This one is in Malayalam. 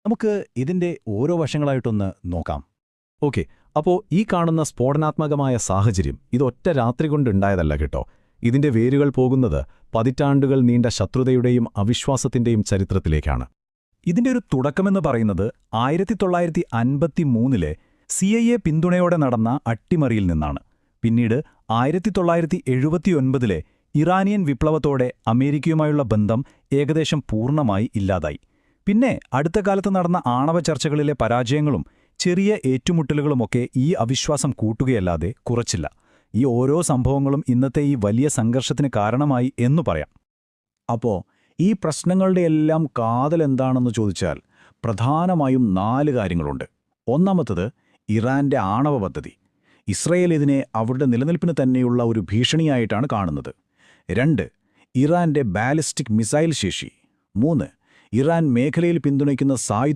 നമുക്ക് ഇതിന്റെ ഓരോ വശങ്ങളായിട്ടൊന്ന് നോക്കാം. ഓക്കെ, അപ്പോൾ ഈ കാണുന്ന സ്ഫോടനാത്മകമായ സാഹചര്യം ഇതൊറ്റ രാത്രി കൊണ്ടുണ്ടായതല്ല കേട്ടോ. ഇതിന്റെ വേരുകൾ പോകുന്നത് പതിറ്റാണ്ടുകൾ നീണ്ട ശത്രുതയുടെയും അവിശ്വാസത്തിന്റെയും ചരിത്രത്തിലേക്കാണ്. ഇതിന്റെ ഒരു തുടക്കമെന്ന് പറയുന്നത് 1953-ലെ CIA പിന്തുണയോടെ നടന്ന അട്ടിമറിയിൽ നിന്നാണ്. പിന്നീട് 1979-ലെ ഇറാനിയൻ വിപ്ലവത്തോടെ അമേരിക്കയുമായുള്ള ബന്ധം ഏകദേശം പൂർണ്ണമായി ഇല്ലാതായി. പിന്നെ അടുത്ത കാലത്ത് നടന്ന ആണവ ചർച്ചകളിലെ പരാജയങ്ങളും ചെറിയ ഏറ്റുമുട്ടലുകളുമൊക്കെ ഈ അവിശ്വാസം കൂട്ടുകയല്ലാതെ കുറച്ചില്ല. ഈ ഓരോ സംഭവങ്ങളും ഇന്നത്തെ ഈ വലിയ സംഘർഷത്തിന് കാരണമായി എന്നു പറയാം. അപ്പോൾ ഈ പ്രശ്നങ്ങളുടെയെല്ലാം കാതലെന്താണെന്ന് ചോദിച്ചാൽ പ്രധാനമായും 4 കാര്യങ്ങളുണ്ട്. ഒന്നാമത്തത് ഇറാന്റെ ആണവ പദ്ധതി. ഇസ്രയേൽ ഇതിനെ അവരുടെ നിലനിൽപ്പിന് തന്നെയുള്ള ഒരു ഭീഷണിയായിട്ടാണ് കാണുന്നത്. 2. ഇറാന്റെ ബാലിസ്റ്റിക് മിസൈൽ ശേഷി. 3. ഇറാൻ മേഖലയിൽ പിന്തുണയ്ക്കുന്ന സായുധ